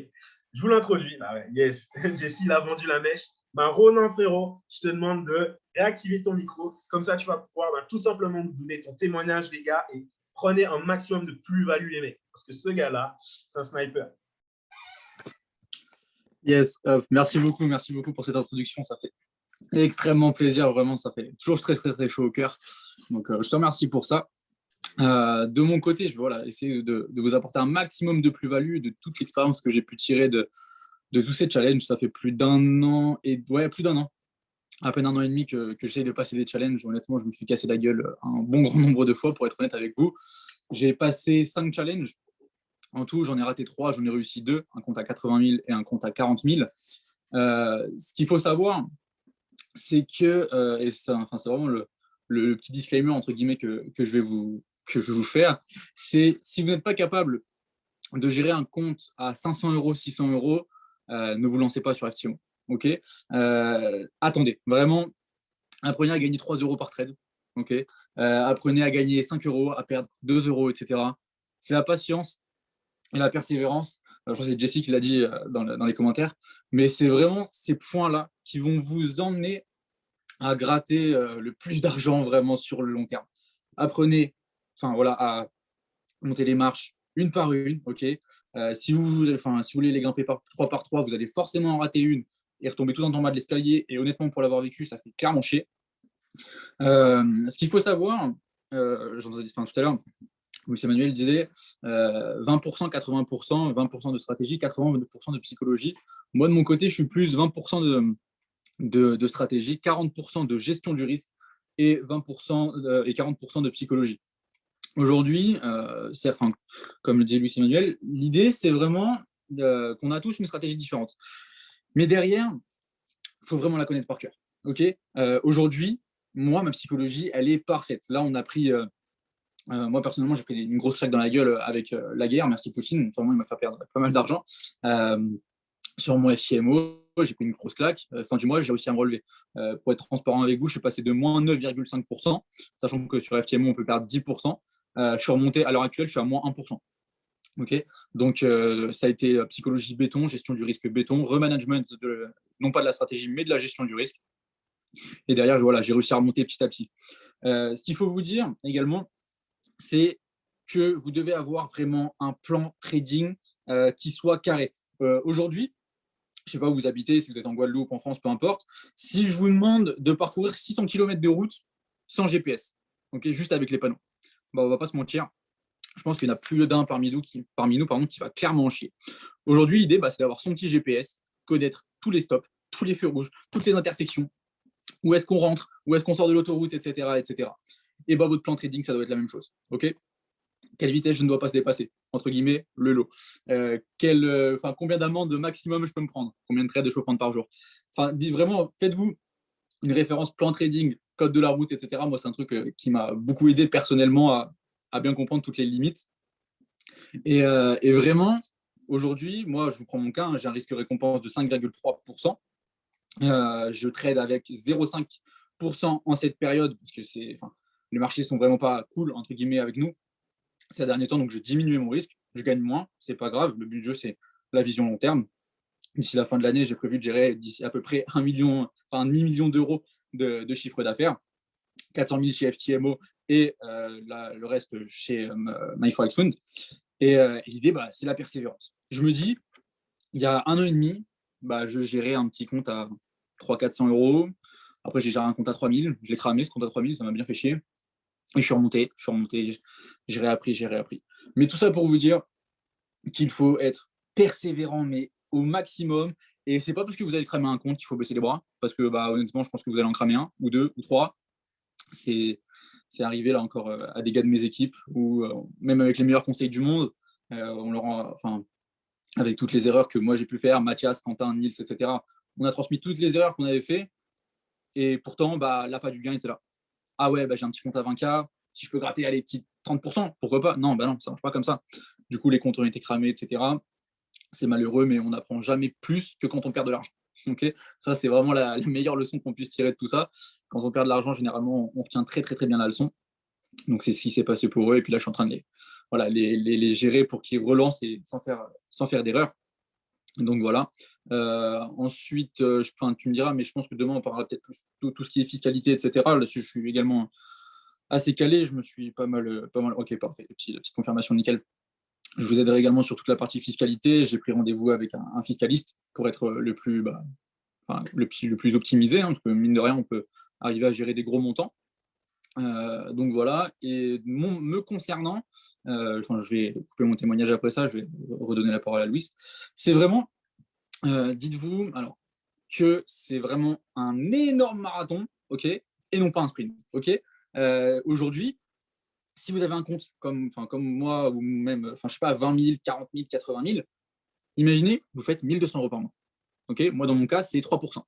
Je vous l'introduis. Yes, Jessie, il a vendu la mèche. Ronan, frérot, je te demande de réactiver ton micro. Comme ça, tu vas pouvoir tout simplement nous donner ton témoignage, les gars, et prenez un maximum de plus-value, les mecs. Parce que ce gars-là, c'est un sniper. Yes, merci beaucoup pour cette introduction. Ça fait extrêmement plaisir, vraiment, ça fait toujours très, très, très chaud au cœur. Donc, je te remercie pour ça. De mon côté, je vais essayer de vous apporter un maximum de plus-value de toute l'expérience que j'ai pu tirer de tous ces challenges. Ça fait plus d'un an, plus d'un an, à peine un an et demi que j'essaie de passer des challenges. Honnêtement, je me suis cassé la gueule un bon grand nombre de fois, pour être honnête avec vous. J'ai passé 5 challenges. En tout, j'en ai raté 3, j'en ai réussi 2, un compte à 80 000 et un compte à 40 000. Ce qu'il faut savoir, c'est que, et c'est vraiment le petit disclaimer entre guillemets que je vais vous faire, c'est si vous n'êtes pas capable de gérer un compte à 500 €, 600 €, ne vous lancez pas sur FTMO. Ok, attendez, vraiment, apprenez à gagner 3 € par trade. Ok, apprenez à gagner 5 €, à perdre 2 €, etc. C'est la patience et la persévérance. Je crois que c'est Jessie qui l'a dit dans les commentaires, mais c'est vraiment ces points-là qui vont vous emmener à gratter le plus d'argent vraiment sur le long terme. Apprenez à monter les marches une par une. Ok, si vous voulez les grimper par 3, vous allez forcément en rater une et retomber tout en bas de l'escalier. Et honnêtement, pour l'avoir vécu, ça fait clairement chier. Ce qu'il faut savoir, j'en ai dit tout à l'heure, Louis Emmanuel disait 20%, 80%, 20% de stratégie, 80% de psychologie. Moi, de mon côté, je suis plus 20% de stratégie, 40% de gestion du risque et 20% et 40% de psychologie. Aujourd'hui, comme le dit Louis Emmanuel, l'idée, c'est vraiment qu'on a tous une stratégie différente. Mais derrière, il faut vraiment la connaître par cœur. Okay, aujourd'hui, moi, ma psychologie, elle est parfaite. Là, on a pris... moi, personnellement, j'ai pris une grosse claque dans la gueule avec la guerre. Merci Poutine. Vraiment, il m'a fait perdre pas mal d'argent. Sur mon FTMO, j'ai pris une grosse claque. Fin du mois, j'ai réussi à me relever. Pour être transparent avec vous, je suis passé de moins 9,5%, sachant que sur FTMO, on peut perdre 10%. Je suis remonté, à l'heure actuelle, je suis à moins 1%. Okay, donc, ça a été psychologie béton, gestion du risque béton, remanagement, non pas de la stratégie, mais de la gestion du risque. Et derrière, j'ai réussi à remonter petit à petit. Ce qu'il faut vous dire également, c'est que vous devez avoir vraiment un plan trading qui soit carré. Aujourd'hui, je ne sais pas où vous habitez, si vous êtes en Guadeloupe, en France, peu importe, si je vous demande de parcourir 600 km de route sans GPS, okay, juste avec les panneaux, on ne va pas se mentir, je pense qu'il y en a plus d'un parmi nous qui va clairement en chier. Aujourd'hui, l'idée, c'est d'avoir son petit GPS, connaître tous les stops, tous les feux rouges, toutes les intersections, où est-ce qu'on rentre, où est-ce qu'on sort de l'autoroute, etc. etc. Et votre plan trading, ça doit être la même chose. Okay, quelle vitesse je ne dois pas se dépasser, entre guillemets, le lot. Combien d'amendes maximum je peux me prendre, combien de trades je peux prendre par jour. Vraiment, faites-vous une référence plan trading, code de la route, etc. Moi, c'est un truc qui m'a beaucoup aidé personnellement à bien comprendre toutes les limites. Et vraiment, aujourd'hui, moi, je vous prends mon cas, j'ai un risque récompense de 5,3%. Je trade avec 0,5 en cette période, parce que les marchés sont vraiment pas cool, entre guillemets, avec nous ces derniers temps, donc je diminue mon risque, je gagne moins, c'est pas grave. Le but du jeu, c'est la vision long terme. D'ici la fin de l'année, j'ai prévu de gérer d'ici à peu près un demi-million d'euros de chiffre d'affaires, 400 000 chez FTMO et le reste chez MyForexFund. Et l'idée, c'est la persévérance. Je me dis, il y a 1 an et demi, je gérais un petit compte à 300-400 euros. Après, j'ai géré un compte à 3000. Je l'ai cramé, ce compte à 3000, ça m'a bien fait chier. Et je suis remonté, j'ai réappris. Mais tout ça pour vous dire qu'il faut être persévérant, mais au maximum. Et c'est pas parce que vous allez cramer un compte qu'il faut baisser les bras, parce que honnêtement, je pense que vous allez en cramer un, ou deux, ou trois. C'est arrivé là encore à des gars de mes équipes, ou même avec les meilleurs conseils du monde, avec toutes les erreurs que moi j'ai pu faire, Mathias, Quentin, Nils, etc. On a transmis toutes les erreurs qu'on avait fait, et pourtant, l'appât du gain était là. Ah ouais, j'ai un petit compte à 20K, si je peux gratter les petits 30%, pourquoi pas? Non, non, ça marche pas comme ça. Du coup, les comptes ont été cramés, etc. C'est malheureux, mais on n'apprend jamais plus que quand on perd de l'argent. Okay, ça, c'est vraiment la meilleure leçon qu'on puisse tirer de tout ça. Quand on perd de l'argent, généralement, on retient très, très, très bien la leçon. Donc, c'est ce qui s'est passé pour eux. Et puis là, je suis en train de les gérer pour qu'ils relancent et sans faire d'erreur. Donc voilà. Ensuite, tu me diras, mais je pense que demain, on parlera peut-être plus de tout ce qui est fiscalité, etc. Là-dessus, je suis également assez calé. Je me suis pas mal. Ok, parfait. Petite confirmation, nickel. Je vous aiderai également sur toute la partie fiscalité. J'ai pris rendez-vous avec un fiscaliste pour être le plus optimisé, parce que mine de rien, on peut arriver à gérer des gros montants. Donc voilà. Et me concernant, je vais couper mon témoignage après ça, je vais redonner la parole à Louis. C'est vraiment, dites-vous que c'est vraiment un énorme marathon, ok, et non pas un sprint, ok. Aujourd'hui, si vous avez un compte comme moi, ou même, je sais pas, 20 000, 40 000, 80 000, imaginez, vous faites 1 200 euros par mois. Ok, moi, dans mon cas, c'est 3%.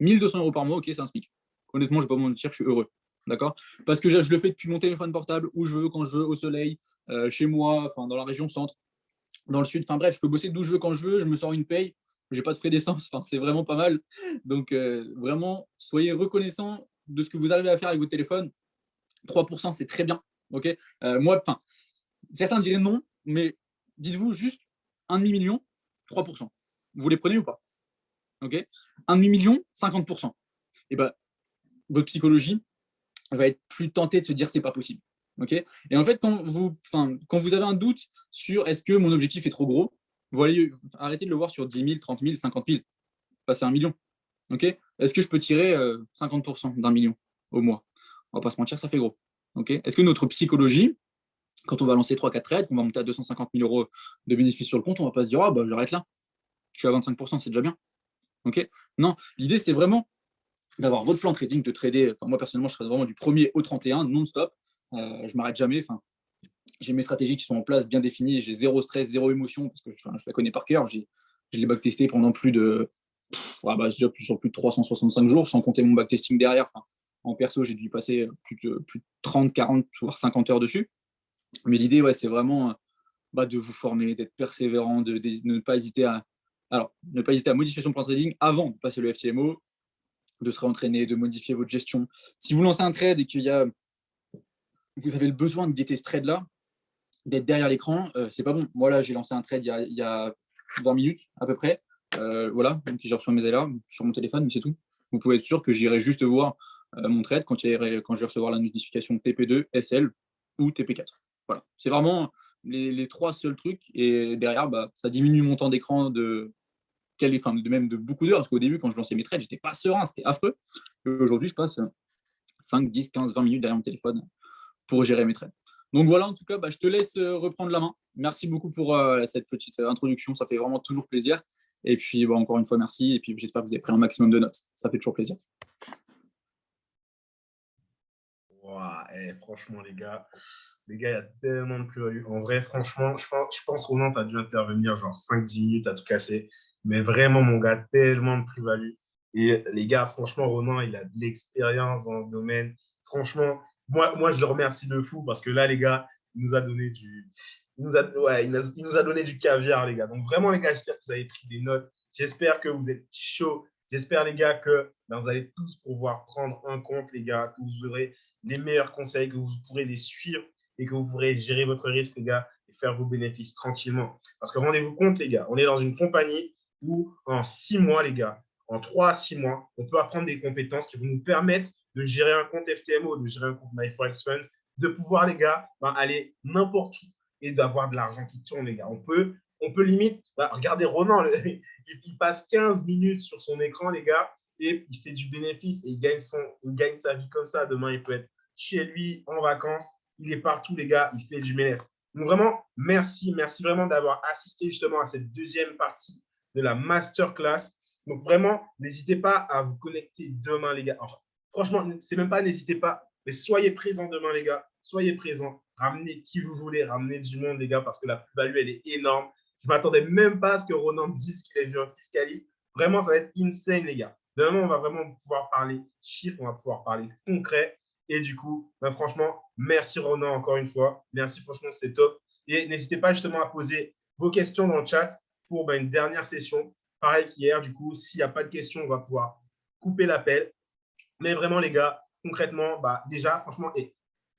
1 200 euros par mois, ok, c'est un SMIC. Honnêtement, je ne vais pas vous mentir, je suis heureux. D'accord? Parce que je le fais depuis mon téléphone portable, où je veux, quand je veux, au soleil, chez moi, dans la région centre, dans le sud. Enfin bref, je peux bosser d'où je veux, quand je veux, je me sors une paye, je n'ai pas de frais d'essence, c'est vraiment pas mal. Donc, vraiment, soyez reconnaissants de ce que vous arrivez à faire avec votre téléphone. 3%, c'est très bien. Okay, moi, certains diraient non, mais dites-vous juste 1,5 million, 3%. Vous les prenez ou pas? Ok, 1,5 million, 50%. Et votre psychologie va être plus tentée de se dire c'est pas possible. Okay, et en fait, quand vous avez un doute sur est-ce que mon objectif est trop gros, vous allez arrêter de le voir sur 10 000, 30 000, 50 000, passer à 1 million. Okay, est-ce que je peux tirer 50% d'1 million au mois? On va pas se mentir, ça fait gros. Okay, est-ce que notre psychologie, quand on va lancer 3-4 trades, qu'on va monter à 250 000 euros de bénéfices sur le compte, on ne va pas se dire j'arrête là, je suis à 25%, c'est déjà bien. Okay, non, l'idée, c'est vraiment d'avoir votre plan de trading, de trader. Moi, personnellement, je trade vraiment du 1er au 31, non-stop. Je ne m'arrête jamais. J'ai mes stratégies qui sont en place, bien définies. J'ai zéro stress, zéro émotion, parce que je la connais par cœur. Je l'ai backtesté pendant sur plus de 365 jours, sans compter mon backtesting derrière. En perso, j'ai dû passer plus de 30, 40, voire 50 heures dessus. Mais l'idée, c'est vraiment de vous former, d'être persévérant, de ne pas hésiter à modifier son plan de trading avant de passer le FTMO, de se réentraîner, de modifier votre gestion. Si vous lancez un trade et que vous avez le besoin de guetter ce trade-là, d'être derrière l'écran, c'est pas bon. Moi, là, j'ai lancé un trade il y a 20 minutes à peu près. Donc j'ai reçu mes alarmes sur mon téléphone, mais c'est tout. Vous pouvez être sûr que j'irai juste voir mon trade quand je vais recevoir la notification TP2, SL ou TP4. Voilà. C'est vraiment les 3 seuls trucs. Et derrière, ça diminue mon temps d'écran même de beaucoup d'heures, parce qu'au début, quand je lançais mes trades, j'étais pas serein, c'était affreux. Aujourd'hui, je passe 5, 10, 15, 20 minutes derrière mon téléphone pour gérer mes trades. Donc voilà, en tout cas, je te laisse reprendre la main. Merci beaucoup pour cette petite introduction, ça fait vraiment toujours plaisir. Et puis, encore une fois, merci. Et puis, j'espère que vous avez pris un maximum de notes. Ça fait toujours plaisir. Franchement, les gars, il y a tellement de plus-value. En vrai, franchement, je pense Roland, tu as dû intervenir genre 5-10 minutes à tout casser. Mais vraiment, mon gars, tellement de plus-value. Et les gars, franchement, Ronan, il a de l'expérience dans le domaine. Franchement, moi, je le remercie de fou parce que là, les gars, il nous a donné il nous a donné du caviar, les gars. Donc vraiment, les gars, j'espère que vous avez pris des notes. J'espère que vous êtes chauds. J'espère, les gars, que vous allez tous pouvoir prendre en compte, les gars, que vous aurez les meilleurs conseils, que vous pourrez les suivre et que vous pourrez gérer votre risque, les gars, et faire vos bénéfices tranquillement. Parce que rendez-vous compte, les gars, on est dans une compagnie où en 6 mois, les gars, en 3 à 6 mois, on peut apprendre des compétences qui vont nous permettre de gérer un compte FTMO, de gérer un compte MyForex Funds, de pouvoir, les gars, aller n'importe où et d'avoir de l'argent qui tourne, les gars. On peut limite, regardez Ronan, il passe 15 minutes sur son écran, les gars, et il fait du bénéfice et il gagne sa vie comme ça. Demain, il peut être chez lui, en vacances, il est partout, les gars, il fait du bénéfice. Donc vraiment, merci vraiment d'avoir assisté justement à cette deuxième partie de la masterclass. Donc vraiment, n'hésitez pas à vous connecter demain, les gars. Enfin, franchement, c'est même pas n'hésitez pas, mais soyez présents demain, les gars. Soyez présents. Ramenez qui vous voulez, ramenez du monde, les gars, parce que la plus-value, elle est énorme. Je ne m'attendais même pas à ce que Ronan me dise qu'il est vu un fiscaliste. Vraiment, ça va être insane, les gars. Demain, on va vraiment pouvoir parler chiffres, on va pouvoir parler concret. Et du coup, franchement, merci Ronan encore une fois. Merci, franchement, c'était top. Et n'hésitez pas justement à poser vos questions dans le chat pour une dernière session. Pareil qu'hier, du coup, s'il n'y a pas de questions, on va pouvoir couper l'appel. Mais vraiment, les gars, concrètement, déjà, franchement,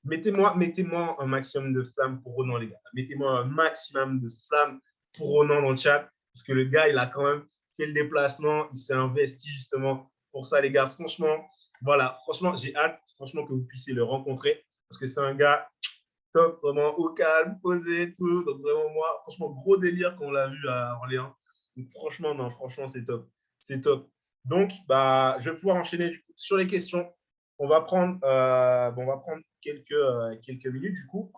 mettez-moi un maximum de flammes pour Ronan, les gars. Mettez-moi un maximum de flammes pour Ronan dans le chat, parce que le gars, il a quand même fait le déplacement, il s'est investi justement pour ça, les gars. Franchement, voilà, franchement, j'ai hâte, franchement, que vous puissiez le rencontrer, parce que c'est un gars top, vraiment au calme, posé, tout. Donc vraiment, moi, franchement, gros délire qu'on l'a vu à Orléans. Donc franchement, non, franchement, c'est top. C'est top. Donc, je vais pouvoir enchaîner du coup sur les questions. On va prendre, quelques minutes du coup.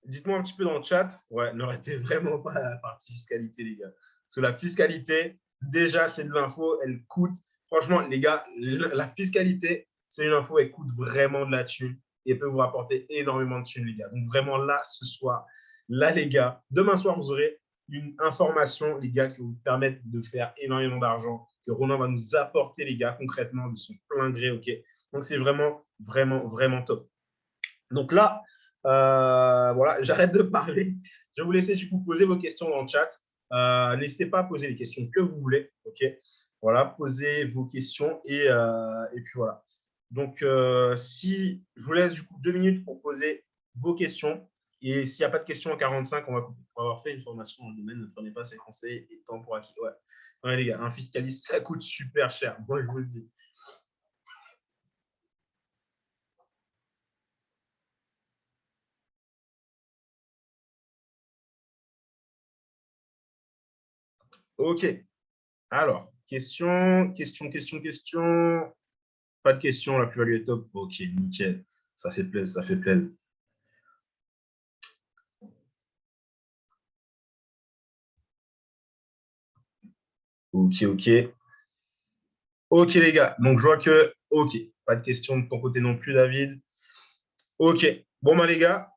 Dites-moi un petit peu dans le chat. Ouais, n'arrêtez vraiment pas la partie fiscalité, les gars. Parce que la fiscalité, déjà, c'est de l'info. Elle coûte. Franchement, les gars, la fiscalité, c'est une info. Elle coûte vraiment de la thune et elle peut vous rapporter énormément de thunes, les gars. Donc, vraiment, là, ce soir, là, les gars, demain soir, vous aurez une information, les gars, qui va vous permettre de faire énormément d'argent, que Ronan va nous apporter, les gars, concrètement, de son plein gré, OK? Donc, c'est vraiment, vraiment, vraiment top. Donc là, voilà, j'arrête de parler. Je vais vous laisser du coup poser vos questions dans le chat. N'hésitez pas à poser les questions que vous voulez. OK? Voilà, posez vos questions et puis voilà. Donc, si je vous laisse du coup 2 minutes pour poser vos questions. Et s'il n'y a pas de questions en 45, on va couper. Pour avoir fait une formation dans le domaine, ne prenez pas ces conseils et temps pour acquis. Ouais, les gars, un fiscaliste, ça coûte super cher. Moi, je vous le dis. OK. Alors, question. Pas de question, la plus-value est top. Ok, nickel. Ça fait plaisir, ça fait plaisir. Ok. Ok, les gars. Donc, je vois que, ok, pas de question de ton côté non plus, David. Ok. Bon, les gars,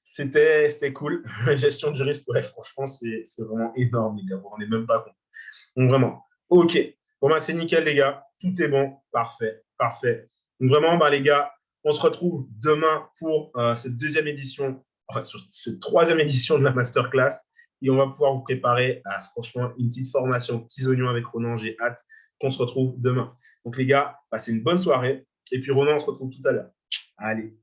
c'était cool. Gestion du risque, ouais, franchement, c'est vraiment énorme, les gars. Vous ne vous rendez même pas compte. Donc, vraiment, ok. Bon, c'est nickel, les gars. Tout est bon. Parfait. Donc, vraiment, les gars, on se retrouve demain pour cette deuxième édition, enfin, sur cette troisième édition de la masterclass. Et on va pouvoir vous préparer à, franchement, une petite formation, petits oignons avec Ronan. J'ai hâte qu'on se retrouve demain. Donc, les gars, passez une bonne soirée. Et puis, Ronan, on se retrouve tout à l'heure. Allez.